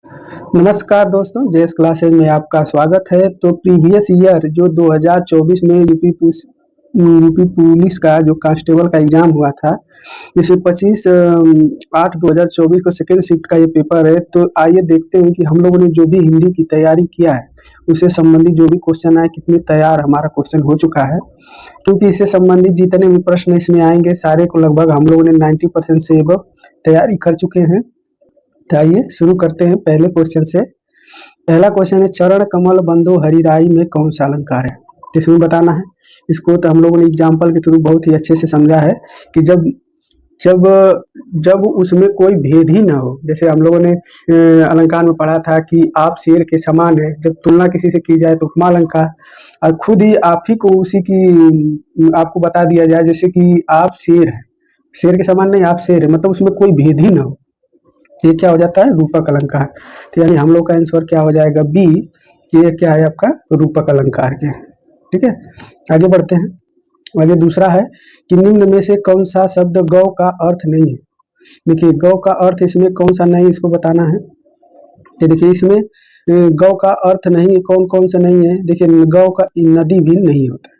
नमस्कार दोस्तों, JS classes में आपका स्वागत है। तो प्रीवियस ईयर जो 2024 में यूपी पुलिस का जो कांस्टेबल का एग्जाम हुआ था, जिसमें 25/8/2024 को सेकेंड शिफ्ट का ये पेपर है। तो आइए देखते हैं कि हम लोगों ने जो भी हिंदी की तैयारी किया है उससे संबंधित जो भी क्वेश्चन आए, कितने तैयार हमारा क्वेश्चन हो चुका है। क्योंकि इससे संबंधित जितने भी प्रश्न इसमें आएंगे सारे को लगभग हम लोगों ने 90% से एबव तैयारी कर चुके हैं। तो आइए शुरू करते हैं पहले क्वेश्चन से। पहला क्वेश्चन है, चरण कमल बंधु हरिराई में कौन सा अलंकार है? तो इसमें बताना है। इसको तो हम लोगों ने एग्जाम्पल के थ्रू बहुत ही अच्छे से समझा है कि जब जब जब उसमें कोई भेद ही ना हो। जैसे हम लोगों ने अलंकार में पढ़ा था कि आप शेर के समान है, जब तुलना किसी से की जाए तो उपमा अलंकार, और खुद ही आप ही को उसी की आपको बता दिया जाए जैसे कि आप शेर है, शेर के समान नहीं आप शेर है, मतलब उसमें कोई भेद ही ना हो। ये क्या हो जाता है? रूपक अलंकार। तो यानी हम लोग का आंसर क्या हो जाएगा? बी। ये क्या है आपका? रूपक अलंकार के। ठीक है, आगे बढ़ते हैं। आगे दूसरा है कि निम्न में से कौन सा शब्द गौ का अर्थ नहीं है? देखिए, गौ का अर्थ इसमें कौन सा नहीं, इसको बताना है। तो देखिए इसमें गौ का अर्थ नहीं, कौन कौन सा नहीं है। देखिए, गौ का नदी भी नहीं होता है,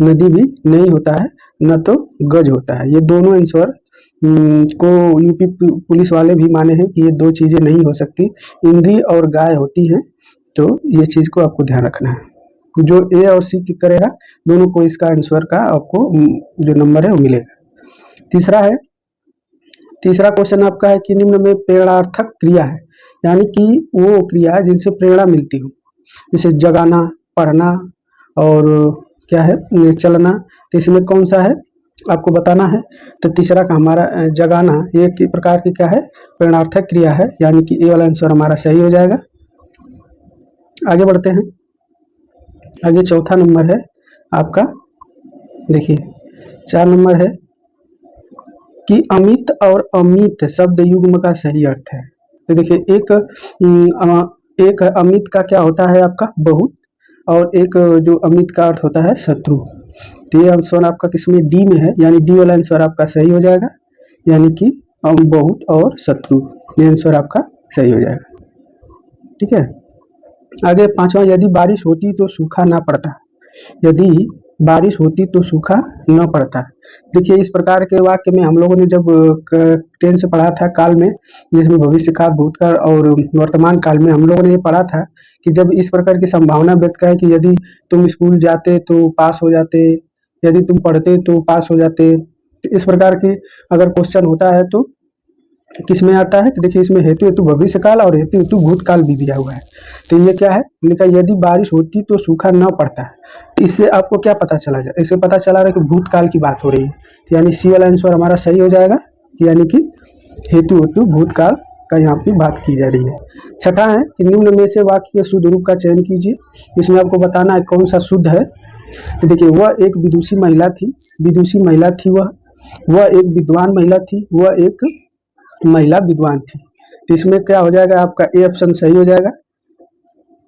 नदी भी नहीं होता है, न तो गज होता है। ये दोनों आंसर को यूपी पुलिस वाले भी माने हैं कि ये दो चीजें नहीं हो सकती, इंद्री और गाय होती हैं। तो ये चीज को आपको ध्यान रखना है। जो ए और सी की करेगा दोनों को इसका आंसर का आपको जो नंबर है वो मिलेगा। तीसरा क्वेश्चन आपका है कि निम्न में प्रेरणार्थक क्रिया है, यानी कि वो क्रिया है जिनसे प्रेरणा मिलती हो, जैसे जगाना, पढ़ना और क्या है, चलना। तो इसमें कौन सा है आपको बताना है। तो तीसरा का हमारा जगाना ये एक प्रकार की क्या है? प्रेरणार्थक क्रिया है, यानी कि ए वाला आंसर हमारा सही हो जाएगा। आगे बढ़ते हैं। आगे चौथा नंबर है आपका, देखिए 4 नंबर है कि अमित और अमित शब्द युग्म का सही अर्थ है। तो देखिए एक अमित का क्या होता है आपका? बहुत, और एक जो अमित का अर्थ होता है शत्रु। तो ये आंसर आपका किसमें? डी में है, यानी डी वाला आंसर आपका सही हो जाएगा, यानी कि बहुत और शत्रु। ये आंसर आपका सही हो जाएगा। ठीक है, आगे पांचवा, यदि बारिश होती तो सूखा ना पड़ता। यदि बारिश होती तो सूखा न पड़ता। देखिए इस प्रकार के वाक्य में हम लोगों ने जब 10 से पढ़ा था काल में, जिसमें भविष्य काल, भूतकाल और वर्तमान काल में हम लोगों ने ये पढ़ा था कि जब इस प्रकार की संभावना व्यक्त करें कि यदि तुम स्कूल जाते तो पास हो जाते, यदि तुम पढ़ते तो पास हो जाते, तो इस प्रकार की अगर क्वेश्चन होता है तो किसमें आता है? तो देखिए इसमें हेतु हेतु भविष्य काल और हेतु हेतु भूतकाल भी दिया हुआ है। तो ये क्या है? लिखा यदि बारिश होती तो सूखा न पड़ता। तो इससे आपको क्या पता चला जाए? इससे पता चला रहा है कि भूतकाल की बात हो रही है। तो यानी सी वाला आंसर हमारा सही हो जाएगा, यानी कि हेतु हेतु भूतकाल का यहाँ पे बात की जा रही है। छठा है कि निम्न में से वाक्य के शुद्ध रूप का चयन कीजिए। इसमें आपको बताना है कौन सा शुद्ध है। तो देखिए, वह एक विदुषी महिला थी, विदुषी महिला थी वह एक विद्वान महिला थी, वह एक महिला विद्वान थी। तो इसमें क्या हो जाएगा आपका? ए ऑप्शन सही हो जाएगा,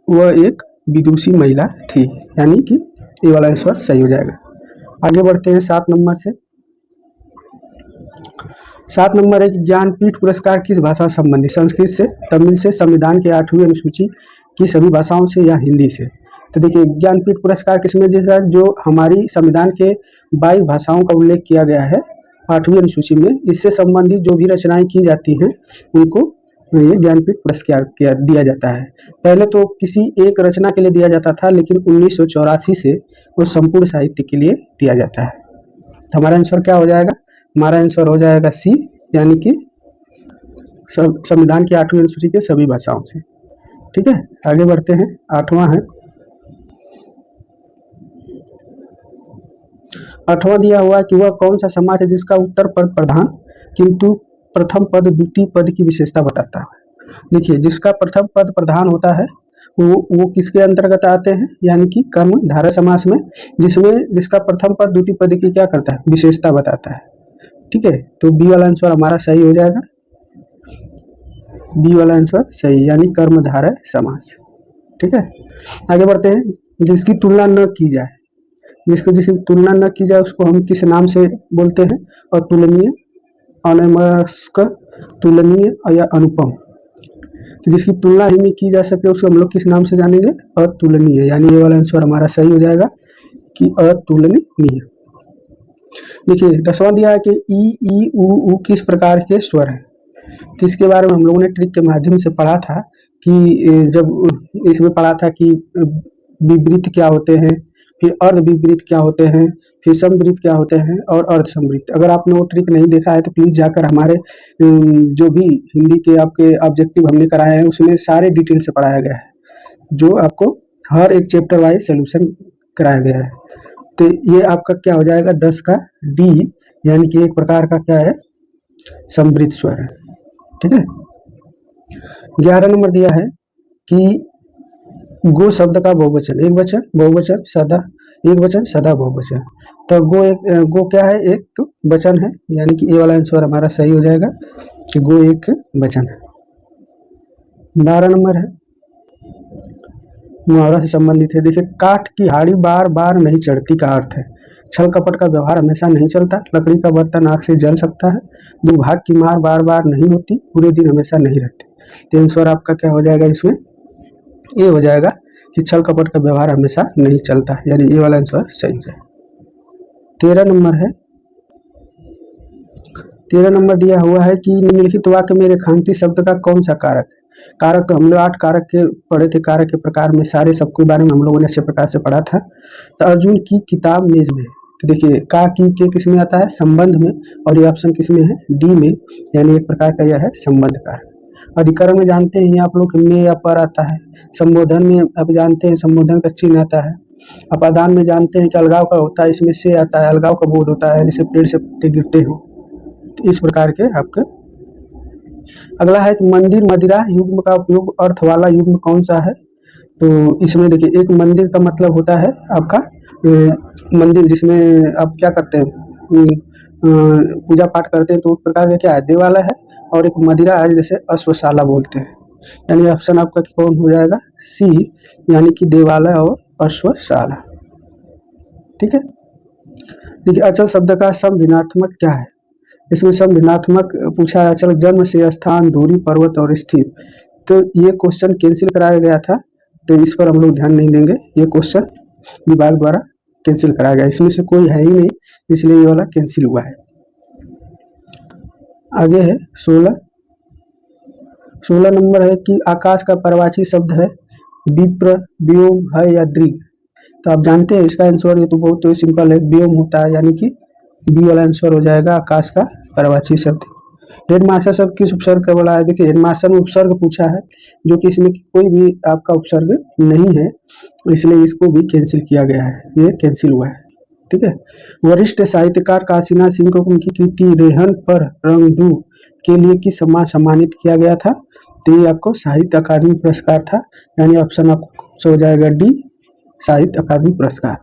वह एक विदुषी महिला थी, यानी कि ए वाला आंसर सही हो जाएगा। आगे बढ़ते हैं 7 नंबर से। 7 नंबर है कि ज्ञानपीठ पुरस्कार किस भाषा से संबंधित? संस्कृत से, तमिल से, संविधान के 8वीं अनुसूची की सभी भाषाओं से, या हिंदी से? तो देखिए ज्ञानपीठ पुरस्कार किसमें जैसा जो हमारी संविधान के 22 भाषाओं का उल्लेख किया गया है 8वीं अनुसूची में, इससे संबंधित जो भी रचनाएं की जाती हैं उनको ये ज्ञानपीठ पुरस्कार दिया जाता है। पहले तो किसी एक रचना के लिए दिया जाता था, लेकिन 1984 से वो संपूर्ण साहित्य के लिए दिया जाता है। तो हमारा आंसर क्या हो जाएगा? हमारा आंसर हो जाएगा सी, यानी कि संविधान की 8वीं अनुसूची के सभी भाषाओं से। ठीक है, आगे बढ़ते हैं। 8वां है, 8वां दिया हुआ कि वह कौन सा समास है जिसका उत्तर पद प्रधान किंतु प्रथम पद द्वितीय पद की विशेषता बताता है। देखिए जिसका प्रथम पद प्रधान होता है वो किसके अंतर्गत आते हैं? यानी कि कर्म धारय समास में, जिसका प्रथम पद द्वितीय पद की क्या करता है? विशेषता बताता है। ठीक है, तो बी वाला आंसर हमारा सही हो जाएगा, बी वाला आंसर सही, यानी कर्म धारय समास। ठीक है, आगे बढ़ते हैं। जिसकी तुलना न की जाए, जिसकी तुलना न की जाए उसको हम किस नाम से बोलते हैं? अतुलनीय, अनमस्क, तुलनीय या अनुपम। तो जिसकी तुलना ही नहीं की जा सके उसको हम लोग किस नाम से जानेंगे? अतुलनीय। यानी ये वाला आंसर हमारा सही हो जाएगा कि अतुलनीय। देखिए 10वां दिया है कि ई उ ऊ किस प्रकार के स्वर हैं। तो इसके बारे में हम लोगों ने ट्रिक के माध्यम से पढ़ा था कि जब इसमें पढ़ा था कि विवृत क्या होते हैं, फिर अर्ध विवृत क्या होते हैं, फिर समवृत क्या होते हैं और अर्ध समवृत। अगर आपने वो ट्रिक नहीं देखा है तो प्लीज जाकर हमारे जो भी हिंदी के आपके ऑब्जेक्टिव हमने कराए हैं उसमें सारे डिटेल से पढ़ाया गया है, जो आपको हर एक चैप्टर वाइज सोल्यूशन कराया गया है। तो ये आपका क्या हो जाएगा 10 का डी, यानी कि एक प्रकार का क्या है? समवृत स्वर है। ठीक है। 11 नंबर दिया है कि गो शब्द का बहुवचन, एक वचन, बहुवचन, सदा, एक वचन, सदा, बहुवचन। तो गो क्या है? एक तो वचन है, यानी कि ये वाला आंसर हमारा सही हो जाएगा कि गो एक वचन है। 12 नंबर है मुहावरा से संबंधित है। देखिए काठ की हाड़ी बार बार नहीं चढ़ती का अर्थ है छल कपट का व्यवहार हमेशा नहीं चलता, लकड़ी का बर्तन आग से जल सकता है, दुर्भाग्य की मार बार बार नहीं होती, पूरे दिन हमेशा नहीं रहते। तो आंसर आपका क्या हो जाएगा इसमें? ये हो जाएगा कि छल कपट का व्यवहार हमेशा नहीं चलता, यानी ये वाला आंसर सही है। 13 नंबर है। 13 नंबर दिया हुआ है कि निम्नलिखित वाक्य में रेखांकित शब्द का कौन सा कारक है? कारक हम लोग 8 कारक के पढ़े थे, कारक के प्रकार में सारे सबके बारे में हम लोगों ने अच्छे प्रकार से पढ़ा था। तो अर्जुन की किताब मेज में, तो देखिए का की के किस में आता है? संबंध में, और ये ऑप्शन किस में है? डी में, यानी एक प्रकार का यह है संबंध कारक। अधिकरण में जानते हैं आप लोग में या पर आता है, संबोधन में आप जानते हैं संबोधन का चिन्ह आता है, अपादान में जानते हैं कि अलगाव का होता है, इसमें से आता है, अलगाव का बोध होता है, जैसे पेड़ से पत्ते गिरते हो। तो इस प्रकार के आपके। अगला है कि मंदिर मदिरा युग्म का उपयोग अर्थ वाला युग्म कौन सा है? तो इसमें देखिए एक मंदिर का मतलब होता है आपका मंदिर जिसमें आप क्या करते हैं? पूजा पाठ करते हैं, तो उस प्रकार का क्या है? देवालय है। और एक मदिरा है जैसे अश्वशाला बोलते हैं, यानी ऑप्शन आपका कौन हो जाएगा? सी, यानी कि देवालय और अश्वशाला। ठीक है। देखिए अचल शब्द का संभिन्नात्मक क्या है? इसमें संभिन्नात्मक पूछा है अचल जन्म से स्थान, दूरी, पर्वत और स्थिर। तो ये क्वेश्चन कैंसिल कराया गया था, तो इस पर हम लोग ध्यान नहीं देंगे, ये क्वेश्चन विभाग द्वारा कैंसिल कराया गया, इसमें से कोई है ही नहीं, इसलिए ये वाला कैंसिल हुआ है। आगे है 16 नंबर है कि आकाश का पर्यायवाची शब्द है विप्र, व्योम है या दृग। तो आप जानते हैं इसका आंसर, ये तो बहुत सिंपल है, व्योम होता है, यानी कि बी वाला आंसर हो जाएगा आकाश का पर्यायवाची शब्द। हेडमास्टर शब्द किस उपसर्ग का बोला है? देखिए हेडमास्टर में उपसर्ग पूछा है, जो कि इसमें कोई भी आपका उपसर्ग नहीं है, इसलिए इसको भी कैंसिल किया गया है, ये कैंसिल हुआ है। ठीक है। वरिष्ठ साहित्यकार काशीनाथ सिंह को उनकी कृति रेहन पर रंगदू के लिए किस सम्मान सम्मानित किया गया था? तो ये आपको साहित्य अकादमी पुरस्कार था, यानी ऑप्शन आपको हो जाएगा डी, साहित्य अकादमी पुरस्कार।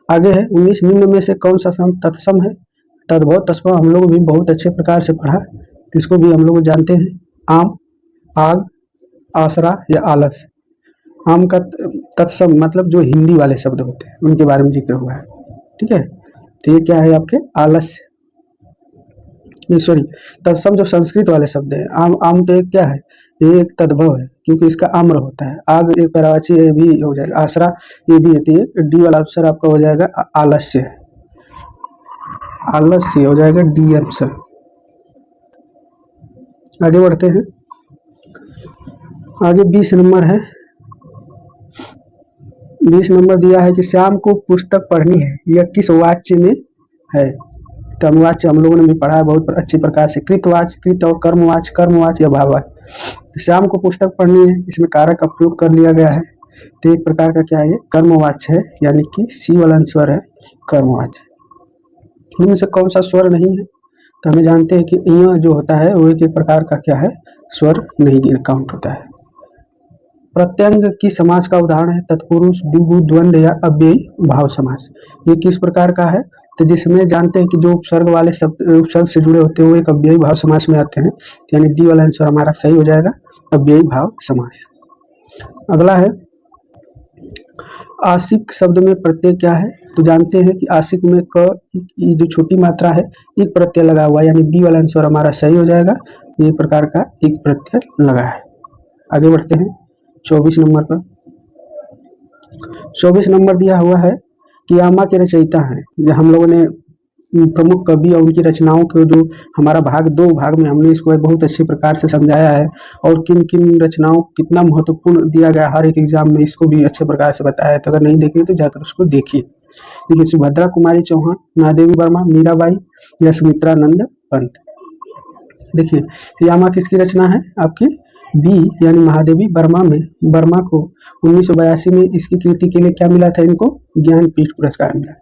आगे है 19 निम्न में से कौन सा तत्सम है? तद्भव तत्सम हम लोग भी बहुत अच्छे प्रकार से पढ़ा, इसको भी हम लोग जानते हैं। आम, आग, आसरा या आलस। आम का तत्सम मतलब जो हिंदी वाले शब्द होते हैं उनके बारे में जिक्र हुआ है। ठीक है। तो ये क्या है आपके? आलस्य, सॉरी तत्सम जो संस्कृत वाले शब्द है। आम, आम तो एक क्या है? ये एक तद्भव है, क्योंकि इसका आम्र होता है। आग एक पर्यायवाची, ये भी हो जाएगा। आसरा ये भी होती है। डी वाला अक्षर आपका हो जाएगा आलस्य, आलस्य हो जाएगा डी आंसर। आगे बढ़ते हैं। आगे 20 नंबर है। 20 नंबर दिया है कि श्याम को पुस्तक पढ़नी है, यह किस वाच्य में है? तो अनुवाच्य हम लोगों ने भी पढ़ा है बहुत अच्छे प्रकार से, कृतवाच्य, कृत और कर्मवाच्य, कर्मवाच्य या भाववाच्य। श्याम को पुस्तक पढ़नी है, इसमें कारक का प्रयोग कर लिया गया है, तो एक प्रकार का क्या है? कर्मवाच्य है, यानी कि सी वाला आंसर है कर्मवाच्य। इनमें से कौन सा स्वर नहीं है? तो हमें जानते हैं कि यह जो होता है वो एक प्रकार का क्या है? स्वर नहीं काउंट होता है। प्रत्यंग की समास का उदाहरण है तत्पुरुष, द्विगु, द्वंद या अव्ययी भाव समास। ये किस प्रकार का है? तो जिसमें जानते हैं कि जो उपसर्ग वाले शब्द उपसर्ग से जुड़े होते हैं वो एक अव्ययी भाव समास में आते हैं, यानी डी वाला आंसर हमारा सही हो जाएगा, अव्ययी भाव समास। अगला है आशिक शब्द में प्रत्यय क्या है? तो जानते हैं कि आशिक में क ये जो छोटी मात्रा है एक प्रत्यय लगा हुआ है, यानी बी वाला आंसर हमारा सही हो जाएगा। ये प्रकार का एक प्रत्यय लगा है। आगे बढ़ते हैं 24 नंबर पर। 24 नंबर दिया हुआ है कि यामा के रचयिता हैं। जो हम लोगों ने प्रमुख कवि और उनकी रचनाओं को जो हमारा दो भाग में हमने इसको बहुत अच्छे प्रकार से समझाया है, और किन किन रचनाओं को कितना महत्वपूर्ण दिया गया हर एक एग्जाम में, इसको भी अच्छे प्रकार से बताया है। तो अगर नहीं देखे तो जाकर उसको देखिए। देखिए, सुभद्रा कुमारी चौहान, महादेवी वर्मा, मीराबाई या सुमित्रानंद पंत। देखिए, यामा किसकी रचना है? आपकी बी यानी महादेवी वर्मा में। वर्मा को 1982 में इसकी कृति के लिए क्या मिला था? इनको ज्ञानपीठ पुरस्कार मिला।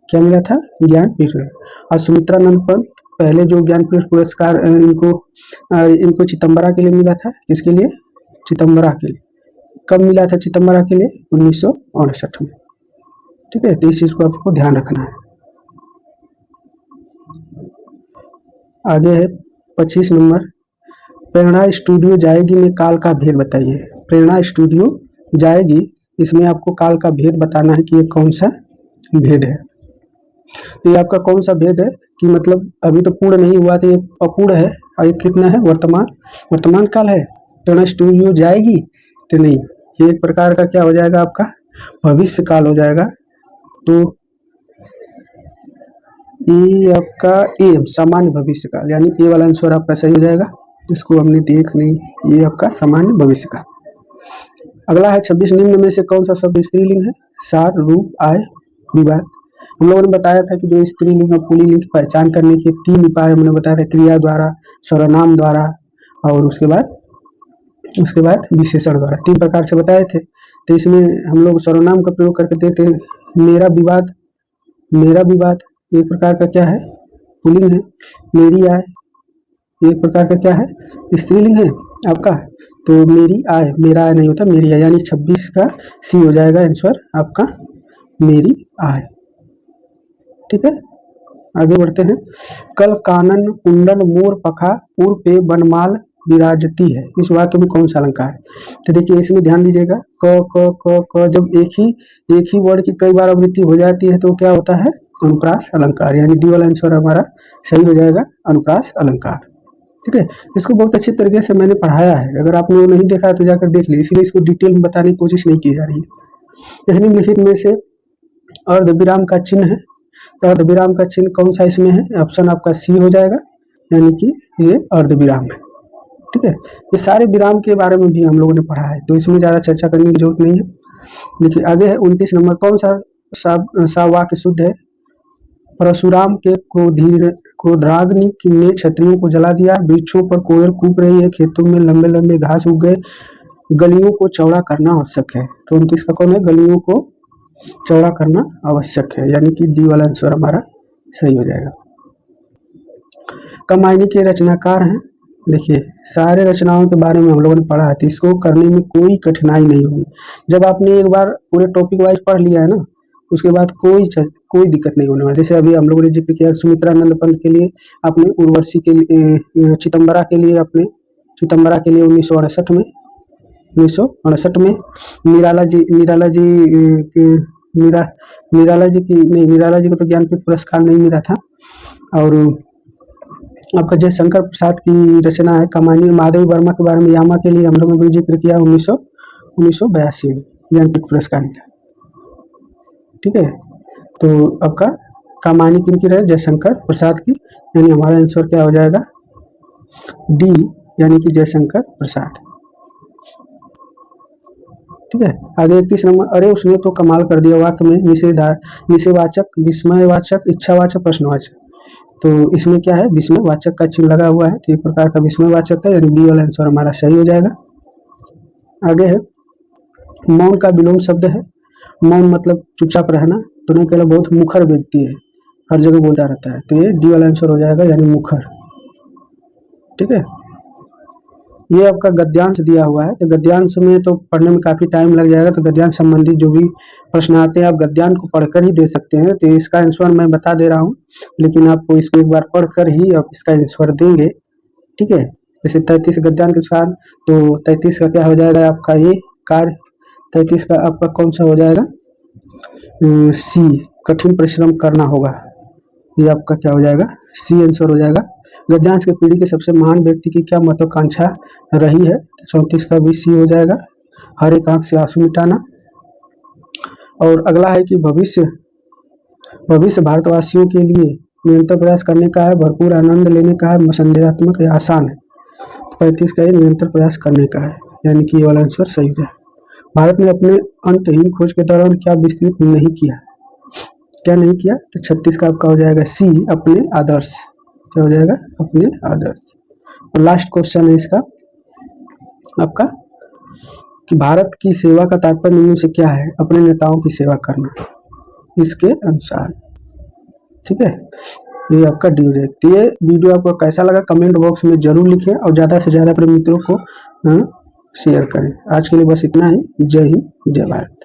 क्या मिला था? ज्ञानपीठ। और सुमित्रानंद पंत पहले जो ज्ञानपीठ पुरस्कार इनको चिदम्बरा के लिए मिला था। किसके लिए? चिदम्बरा के लिए। कब मिला था चिदम्बरा के लिए? 1969 में। ठीक है, तो इस चीज को आपको ध्यान रखना है। आगे है 25 नंबर। प्रेरणा स्टूडियो जाएगी में काल का भेद बताइए। प्रेरणा स्टूडियो जाएगी, इसमें आपको काल का भेद बताना है कि ये कौन सा भेद है। तो ये आपका कौन सा भेद है कि मतलब अभी तो पूर्ण नहीं हुआ, तो ये अपूर्ण है, और ये कितना है? वर्तमान काल है। प्रेरणा स्टूडियो जाएगी तो नहीं, ये एक प्रकार का क्या हो जाएगा? आपका भविष्य काल हो जाएगा। तो ये आपका ए सामान्य भविष्य काल, यानी ए वाला आंसर आपका सही हो जाएगा। इसको हमने देख नहीं, ये आपका सामान्य भविष्य काल। अगला है 26 निम्न में से कौन सा शब्द स्त्रीलिंग है? सार, रूप, आय, विवाद। हम लोगों ने बताया था कि जो स्त्रीलिंग और पुल्लिंग की पहचान करने के 3 उपाय हमने बताया था, क्रिया द्वारा, सर्वनाम द्वारा और उसके बाद विशेषण द्वारा। 3 प्रकार से बताए थे। तो इसमें हम लोग सर्वनाम का प्रयोग करके देते हैं। मेरा विवाद एक प्रकार का क्या है? पुल्लिंग है। मेरी आय एक प्रकार का क्या है? स्त्रीलिंग है आपका। तो मेरी आय, मेरा आय नहीं होता, मेरी आय, यानी 26 का सी हो जाएगा आंसर आपका, मेरी आय। ठीक है, आगे बढ़ते हैं। कल कानन कुंडल मोर पखा उर पे बनमाल विराजती है, इस वाक्य में कौन सा अलंकार है? तो देखिए, इसमें ध्यान दीजिएगा। क क क क जब एक ही वर्ड की कई बार आवृत्ति हो जाती है तो क्या होता है? अनुप्रास अलंकार, यानी डी वाला आंसर हमारा सही हो जाएगा, अनुप्रास अलंकार। ठीक है, इसको बहुत अच्छी तरीके से मैंने पढ़ाया है, अगर आपने वो नहीं देखा है तो जाकर देख लीजिए, इसलिए इसको डिटेल में बताने की कोशिश नहीं की जा रही है। निम्नलिखित में से अर्धविराम का चिन्ह है, तो अर्धविराम का चिन्ह कौन सा इसमें है? ऑप्शन आपका सी हो जाएगा, यानी कि ये अर्धविराम है। ठीक है, ये सारे विराम के बारे में भी हम लोगों ने पढ़ा है, तो इसमें ज्यादा चर्चा करने की जरूरत नहीं है। देखिए, आगे है 29 नंबर। कौन सा वाक्य शुद्ध है? परशुराम के क्रोधाग्नि ने क्षत्रियों को जला दिया, वृक्षों पर कोयल कूक रही है, खेतों में लंबे लंबे घास उग गए, गलियों को चौड़ा करना आवश्यक है। तो 29 का कौन है? गलियों को चौड़ा करना आवश्यक है, यानी कि डी वाला आंसर हमारा सही हो जाएगा। कमायनी के रचनाकार हैं। देखिए, सारे रचनाओं के बारे में हम लोगों ने पढ़ा है, तो इसको करने में कोई कठिनाई नहीं होगी। जब आपने एक बार पूरे टॉपिक वाइज पढ़ लिया है ना, उसके बाद कोई दिक्कत नहीं होने वाली। जैसे अभी हम लोगों ने जिक्र किया सुमित्रानंद पंत के लिए, अपने उर्वशी के लिए, चिदम्बरा के लिए 1968 में निराला जी को तो ज्ञानपीठ पुरस्कार नहीं मिला था। और आपका जयशंकर प्रसाद की रचना है कमानी। महादेवी वर्मा के बारे में, यामा के लिए हम लोगों ने जिक्र किया 1982 में ज्ञानपीठ पुरस्कार मिला। ठीक है, तो आपका कमानी किनकी रहे? जयशंकर प्रसाद की, यानी हमारा आंसर क्या हो जाएगा? डी, यानी कि जयशंकर प्रसाद। ठीक है, आगे 31 नंबर। अरे उसने तो कमाल कर दिया वाक्य में निषेधवाचक, विस्मयवाचक, इच्छावाचक, प्रश्नवाचक। तो इसमें क्या है? विस्मयवाचक का चिन्ह लगा हुआ है, तो एक प्रकार का विस्मयवाचक है, यानी बी वाला आंसर हमारा सही हो जाएगा। आगे है मौन का विलोम शब्द है। मौन मतलब चुपचाप रहना। दुनिया के लिए बहुत मुखर व्यक्ति है, हर जगह बोलता रहता है, तो ये डी वाला आंसर हो जाएगा, यानी मुखर। ठीक है, ये आपका गद्यांश दिया हुआ है, तो गद्यांश में तो पढ़ने में काफी टाइम लग जाएगा, तो गद्यांश संबंधी जो भी प्रश्न आते हैं आप गद्यांश को पढ़कर ही दे सकते हैं। तो इसका आंसर मैं बता दे रहा हूँ, लेकिन आपको इसको एक बार पढ़कर ही आप इसका आंसर देंगे। ठीक है, जैसे 33 गद्यांश के साथ, तो 33 का क्या हो जाएगा आपका? ये कार्य 33 का आपका कौन सा हो जाएगा? सी, कठिन परिश्रम करना होगा। ये आपका क्या हो जाएगा? सी आंसर हो जाएगा। गद्यांश की पीढ़ी के सबसे महान व्यक्ति की क्या महत्वाकांक्षा रही है? 34 का भी सी हो जाएगा। हर एक आंख से आंसू मिटाना। और अगला है कि भविष्य भारतवासियों के लिए निरंतर प्रयास करने का है, भरपूर आनंद लेने का है, संदेहात्मक या आसान है। 35 का ये निरंतर प्रयास करने का है, यानी कि ये वाला आंसर सही है। भारत ने अपने अंतहीन खोज के दौरान क्या विस्तृत नहीं किया? क्या नहीं किया? तो 36 का आपका हो जाएगा सी, अपने आदर्श। क्या हो जाएगा? अपने आदर्श। और लास्ट क्वेश्चन है इसका आपका कि भारत की सेवा का तात्पर्य निम्न से क्या है? अपने नेताओं की सेवा करना, इसके अनुसार। ठीक है, ये आपका डी हो जाएगा। तो ये वीडियो आपको कैसा लगा कमेंट बॉक्स में जरूर लिखें और ज़्यादा से ज़्यादा अपने मित्रों को शेयर करें। आज के लिए बस इतना ही। जय हिंद, जय भारत।